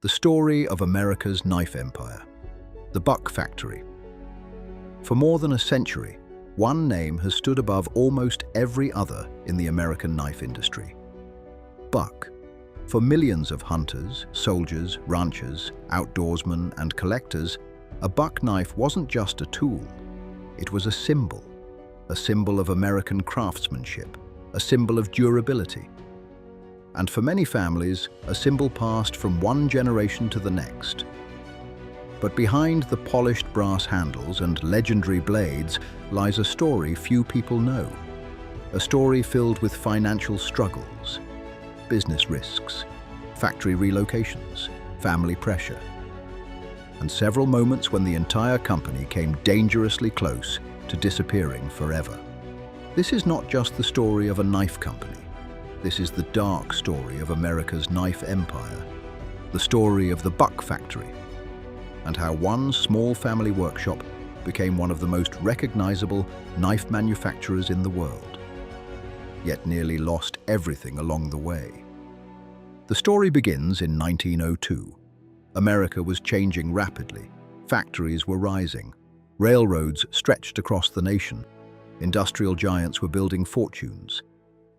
The story of America's knife empire, the Buck Factory. For more than a century, one name has stood above almost every other in the American knife industry: Buck. For millions of hunters, soldiers, ranchers, outdoorsmen, and collectors, a buck knife wasn't just a tool. It was a symbol of American craftsmanship, a symbol of durability. And for many families, a symbol passed from one generation to the next. But behind the polished brass handles and legendary blades lies a story few people know. A story filled with financial struggles, business risks, factory relocations, family pressure, and several moments when the entire company came dangerously close to disappearing forever. This is not just the story of a knife company. This is the dark story of America's knife empire, the story of the Buck Factory, and how one small family workshop became one of the most recognizable knife manufacturers in the world, yet nearly lost everything along the way. The story begins in 1902. America was changing rapidly. Factories were rising. Railroads stretched across the nation. Industrial giants were building fortunes.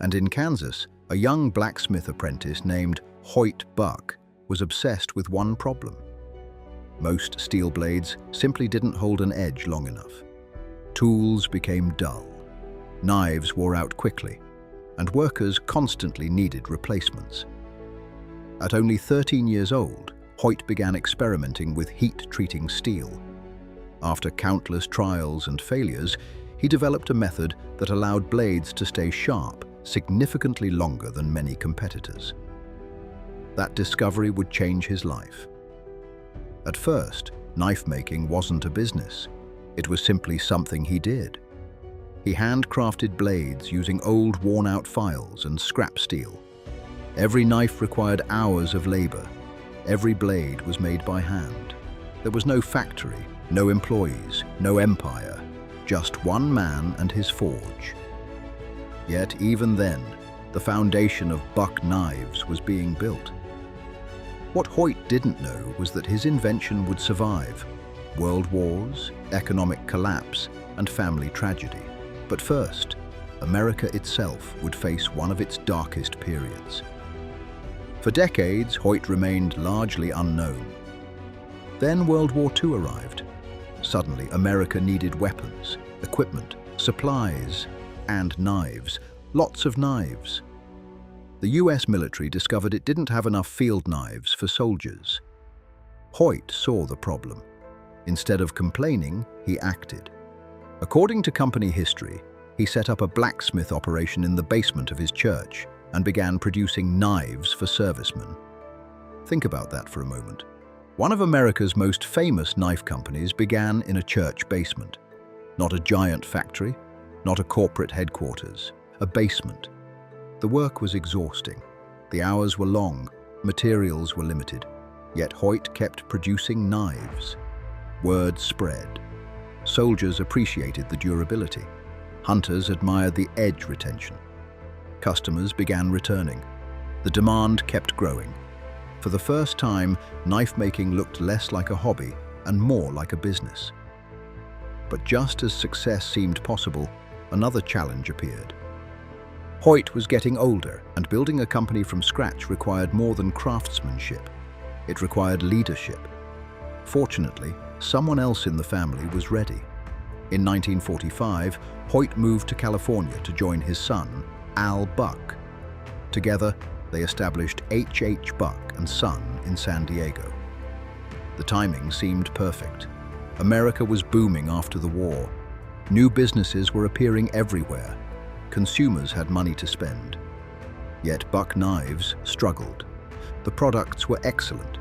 And in Kansas, a young blacksmith apprentice named Hoyt Buck was obsessed with one problem. Most steel blades simply didn't hold an edge long enough. Tools became dull. Knives wore out quickly, and workers constantly needed replacements. At only 13 years old, Hoyt began experimenting with heat-treating steel. After countless trials and failures, he developed a method that allowed blades to stay sharp significantly longer than many competitors. That discovery would change his life. At first, knife making wasn't a business. It was simply something he did. He handcrafted blades using old worn-out files and scrap steel. Every knife required hours of labor. Every blade was made by hand. There was no factory, no employees, no empire, just one man and his forge. Yet even then, the foundation of Buck knives was being built. What Hoyt didn't know was that his invention would survive world wars, economic collapse, and family tragedy. But first, America itself would face one of its darkest periods. For decades, Hoyt remained largely unknown. Then World War II arrived. Suddenly, America needed weapons, equipment, supplies, and knives, lots of knives. The US military discovered it didn't have enough field knives for soldiers. Hoyt saw the problem. Instead of complaining, he acted. According to company history, he set up a blacksmith operation in the basement of his church and began producing knives for servicemen. Think about that for a moment. One of America's most famous knife companies began in a church basement. Not a giant factory, not a corporate headquarters, a basement. The work was exhausting. The hours were long, materials were limited. Yet Hoyt kept producing knives. Word spread. Soldiers appreciated the durability. Hunters admired the edge retention. Customers began returning. The demand kept growing. For the first time, knife making looked less like a hobby and more like a business. But just as success seemed possible, another challenge appeared. Hoyt was getting older, and building a company from scratch required more than craftsmanship. It required leadership. Fortunately, someone else in the family was ready. In 1945, Hoyt moved to California to join his son, Al Buck. Together, they established H.H. Buck and Son in San Diego. The timing seemed perfect. America was booming after the war. New businesses were appearing everywhere. Consumers had money to spend. Yet Buck knives struggled. The products were excellent.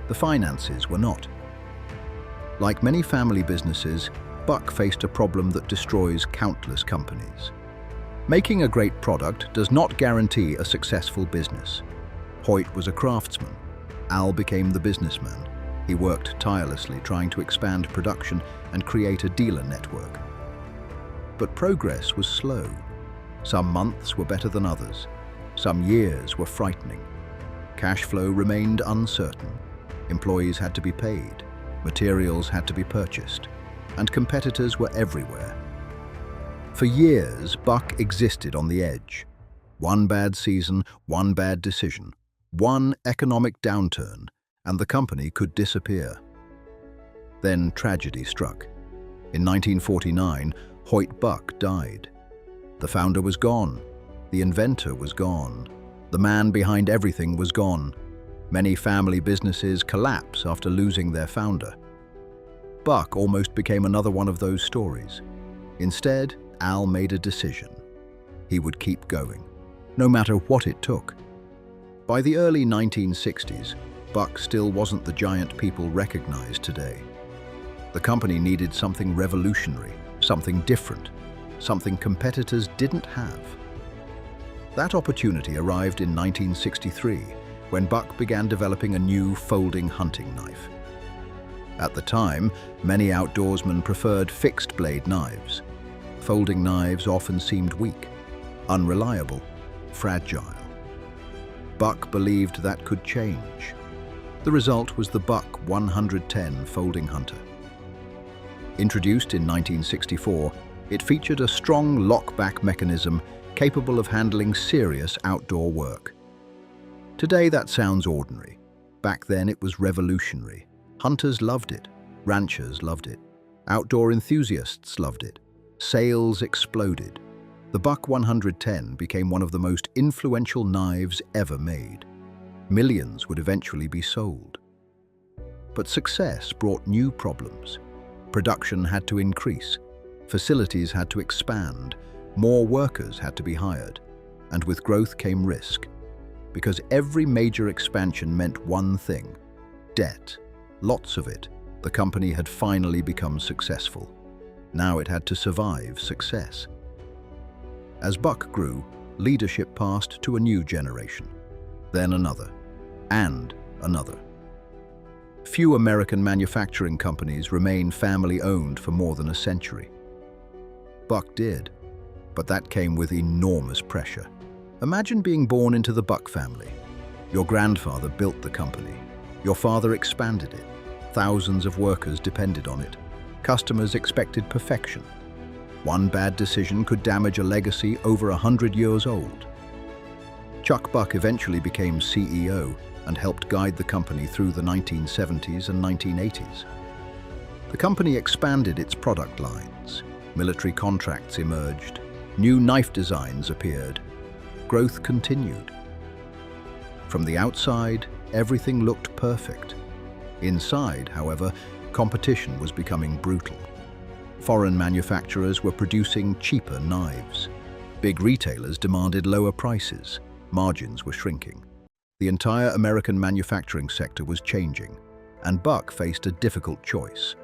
The finances were not. Like many family businesses, Buck faced a problem that destroys countless companies. Making a great product does not guarantee a successful business. Hoyt was a craftsman. Al became the businessman. He worked tirelessly trying to expand production and create a dealer network. But progress was slow. Some months were better than others. Some years were frightening. Cash flow remained uncertain. Employees had to be paid, materials had to be purchased, and competitors were everywhere. For years, Buck existed on the edge. One bad season, one bad decision, one economic downturn, and the company could disappear. Then tragedy struck. In 1949, Hoyt Buck died. The founder was gone. The inventor was gone. The man behind everything was gone. Many family businesses collapse after losing their founder. Buck almost became another one of those stories. Instead, Al made a decision. He would keep going, no matter what it took. By the early 1960s, Buck still wasn't the giant people recognize today. The company needed something revolutionary, something different, something competitors didn't have. That opportunity arrived in 1963, when Buck began developing a new folding hunting knife. At the time, many outdoorsmen preferred fixed-blade knives. Folding knives often seemed weak, unreliable, fragile. Buck believed that could change. The result was the Buck 110 Folding Hunter. Introduced in 1964, it featured a strong lockback mechanism capable of handling serious outdoor work. Today that sounds ordinary. Back then it was revolutionary. Hunters loved it. Ranchers loved it. Outdoor enthusiasts loved it. Sales exploded. The Buck 110 became one of the most influential knives ever made. Millions would eventually be sold. But success brought new problems. Production had to increase. Facilities had to expand. More workers had to be hired. And with growth came risk. Because every major expansion meant one thing: debt. Lots of it. The company had finally become successful. Now it had to survive success. As Buck grew, leadership passed to a new generation. Then another. And another. Few American manufacturing companies remain family-owned for more than a century. Buck did, but that came with enormous pressure. Imagine being born into the Buck family. Your grandfather built the company. Your father expanded it. Thousands of workers depended on it. Customers expected perfection. One bad decision could damage a legacy over 100 years old. Chuck Buck eventually became CEO and helped guide the company through the 1970s and 1980s. The company expanded its product lines. Military contracts emerged. New knife designs appeared. Growth continued. From the outside, everything looked perfect. Inside, however, competition was becoming brutal. Foreign manufacturers were producing cheaper knives. Big retailers demanded lower prices. Margins were shrinking. The entire American manufacturing sector was changing, and Buck faced a difficult choice.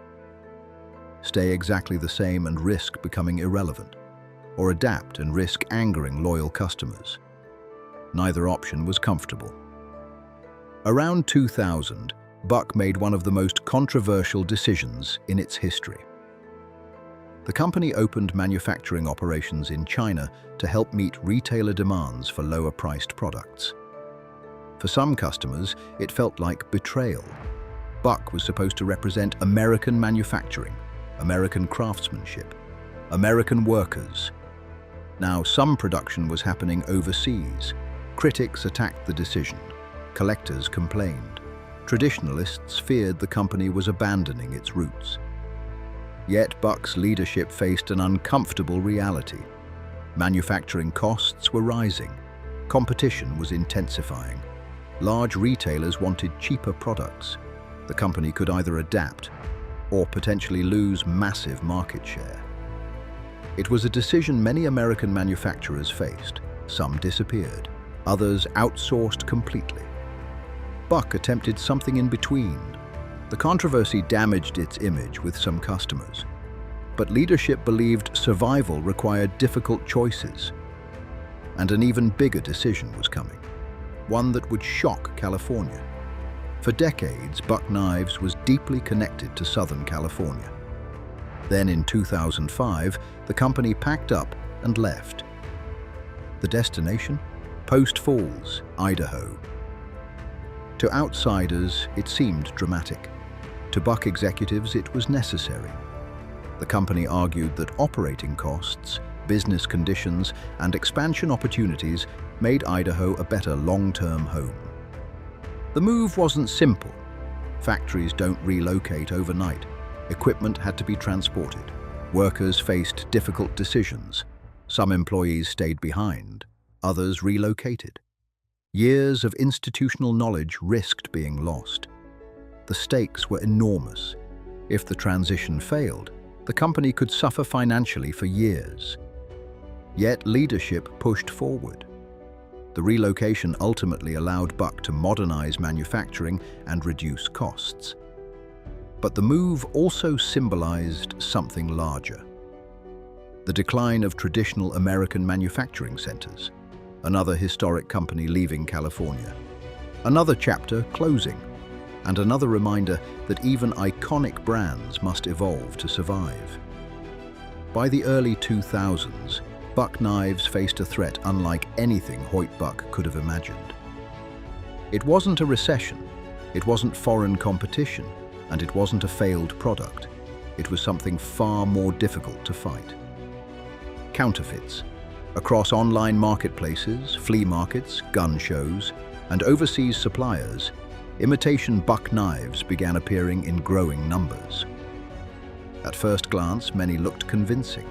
Stay exactly the same and risk becoming irrelevant, or adapt and risk angering loyal customers. Neither option was comfortable. Around 2000, Buck made one of the most controversial decisions in its history. The company opened manufacturing operations in China to help meet retailer demands for lower-priced products. For some customers, it felt like betrayal. Buck was supposed to represent American manufacturing, American craftsmanship, American workers. Now, some production was happening overseas. Critics attacked the decision. Collectors complained. Traditionalists feared the company was abandoning its roots. Yet Buck's leadership faced an uncomfortable reality. Manufacturing costs were rising. Competition was intensifying. Large retailers wanted cheaper products. The company could either adapt or potentially lose massive market share. It was a decision many American manufacturers faced. Some disappeared. Others outsourced completely. Buck attempted something in between. The controversy damaged its image with some customers. But leadership believed survival required difficult choices. And an even bigger decision was coming. One that would shock California. For decades, Buck Knives was deeply connected to Southern California. Then in 2005, the company packed up and left. The destination? Post Falls, Idaho. To outsiders, it seemed dramatic. To Buck executives, it was necessary. The company argued that operating costs, business conditions, and expansion opportunities made Idaho a better long-term home. The move wasn't simple. Factories don't relocate overnight. Equipment had to be transported. Workers faced difficult decisions. Some employees stayed behind, others relocated. Years of institutional knowledge risked being lost. The stakes were enormous. If the transition failed, the company could suffer financially for years. Yet leadership pushed forward. The relocation ultimately allowed Buck to modernize manufacturing and reduce costs. But the move also symbolized something larger. The decline of traditional American manufacturing centers, another historic company leaving California, another chapter closing, and another reminder that even iconic brands must evolve to survive. By the early 2000s, Buck knives faced a threat unlike anything Hoyt Buck could have imagined. It wasn't a recession, it wasn't foreign competition, and it wasn't a failed product. It was something far more difficult to fight. Counterfeits. Across online marketplaces, flea markets, gun shows, and overseas suppliers, imitation Buck knives began appearing in growing numbers. At first glance, many looked convincing.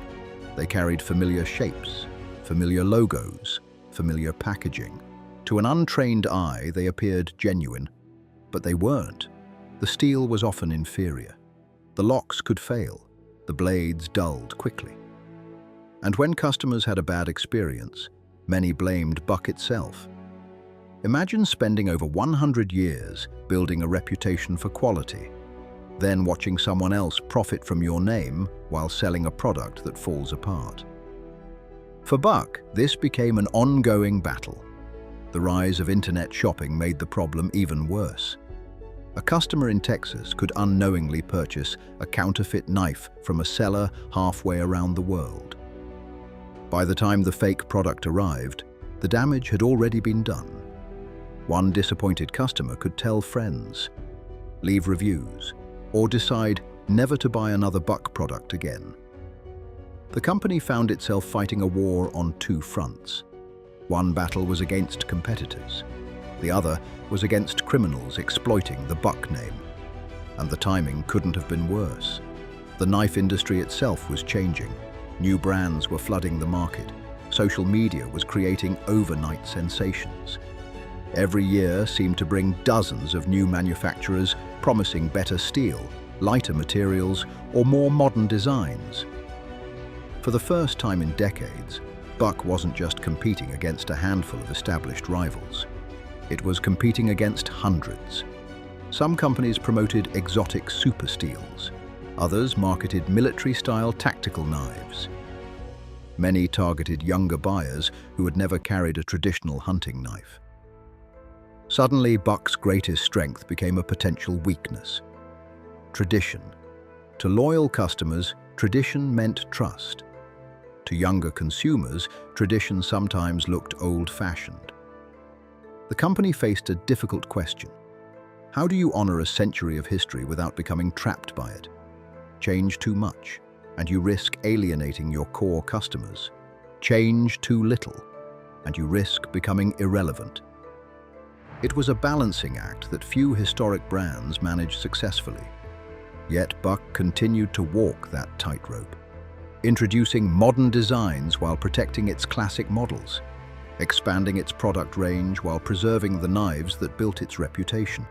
They carried familiar shapes, familiar logos, familiar packaging. To an untrained eye, they appeared genuine, but they weren't. The steel was often inferior. The locks could fail, the blades dulled quickly. And when customers had a bad experience, many blamed Buck itself. Imagine spending over 100 years building a reputation for quality, then watching someone else profit from your name while selling a product that falls apart. For Buck, this became an ongoing battle. The rise of internet shopping made the problem even worse. A customer in Texas could unknowingly purchase a counterfeit knife from a seller halfway around the world. By the time the fake product arrived, the damage had already been done. One disappointed customer could tell friends, leave reviews, or decide never to buy another Buck product again. The company found itself fighting a war on two fronts. One battle was against competitors. The other was against criminals exploiting the Buck name. And the timing couldn't have been worse. The knife industry itself was changing. New brands were flooding the market. Social media was creating overnight sensations. Every year seemed to bring dozens of new manufacturers promising better steel, lighter materials, or more modern designs. For the first time in decades, Buck wasn't just competing against a handful of established rivals. It was competing against hundreds. Some companies promoted exotic super steels. Others marketed military-style tactical knives. Many targeted younger buyers who had never carried a traditional hunting knife. Suddenly, Buck's greatest strength became a potential weakness. Tradition. To loyal customers, tradition meant trust. To younger consumers, tradition sometimes looked old-fashioned. The company faced a difficult question. How do you honor a century of history without becoming trapped by it? Change too much, and you risk alienating your core customers. Change too little, and you risk becoming irrelevant. It was a balancing act that few historic brands managed successfully. Yet Buck continued to walk that tightrope, introducing modern designs while protecting its classic models, expanding its product range while preserving the knives that built its reputation.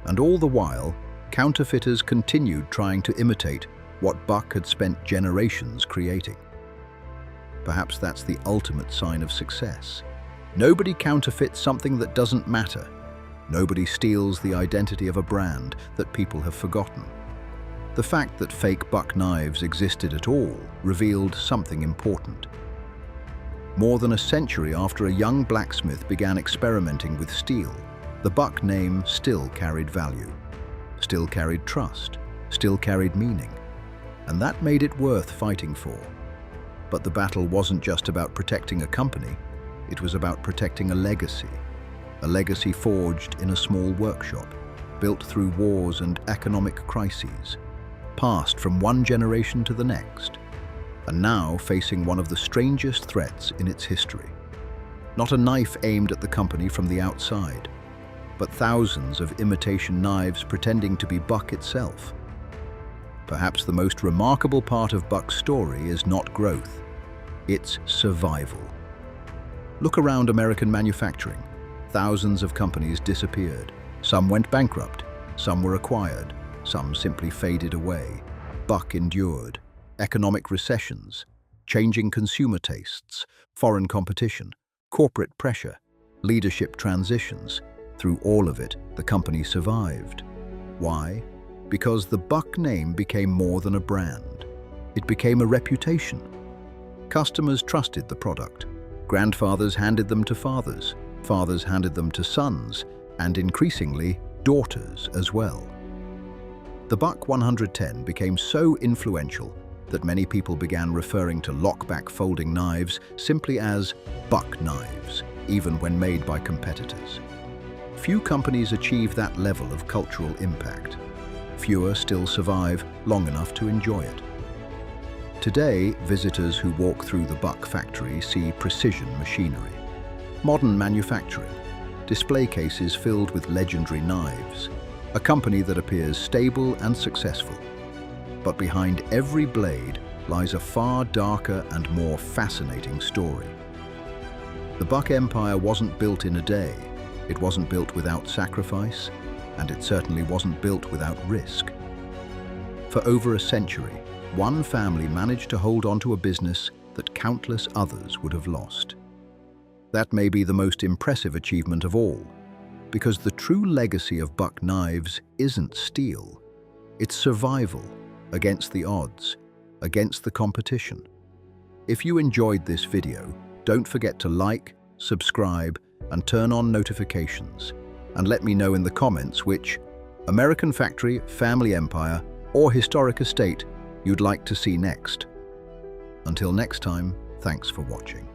And all the while, counterfeiters continued trying to imitate what Buck had spent generations creating. Perhaps that's the ultimate sign of success. Nobody counterfeits something that doesn't matter. Nobody steals the identity of a brand that people have forgotten. The fact that fake Buck knives existed at all revealed something important. More than a century after a young blacksmith began experimenting with steel, the Buck name still carried value, still carried trust, still carried meaning. And that made it worth fighting for. But the battle wasn't just about protecting a company, it was about protecting a a legacy forged in a small workshop, built through wars and economic crises, passed from one generation to the next, and now facing one of the strangest threats in its history. Not a knife aimed at the company from the outside, but thousands of imitation knives pretending to be Buck itself. Perhaps the most remarkable part of Buck's story is not growth, it's survival. Look around American manufacturing. Thousands of companies disappeared. Some went bankrupt, some were acquired, some simply faded away. Buck endured. Economic recessions, changing consumer tastes, foreign competition, corporate pressure, leadership transitions. Through all of it, the company survived. Why? Because the Buck name became more than a brand. It became a reputation. Customers trusted the product. Grandfathers handed them to fathers, fathers handed them to sons, and increasingly, daughters as well. The Buck 110 became so influential that many people began referring to lockback folding knives simply as Buck knives, even when made by competitors. Few companies achieve that level of cultural impact. Fewer still survive long enough to enjoy it. Today, visitors who walk through the Buck factory see precision machinery, modern manufacturing, display cases filled with legendary knives, a company that appears stable and successful. But behind every blade lies a far darker and more fascinating story. The Buck Empire wasn't built in a day. It wasn't built without sacrifice, and it certainly wasn't built without risk. For over a century, one family managed to hold on to a business that countless others would have lost. That may be the most impressive achievement of all, because the true legacy of Buck knives isn't steel. It's survival against the odds, against the competition. If you enjoyed this video, don't forget to like, subscribe, and turn on notifications. And let me know in the comments which American factory, family empire, or historic estate you'd like to see next. Until next time, thanks for watching.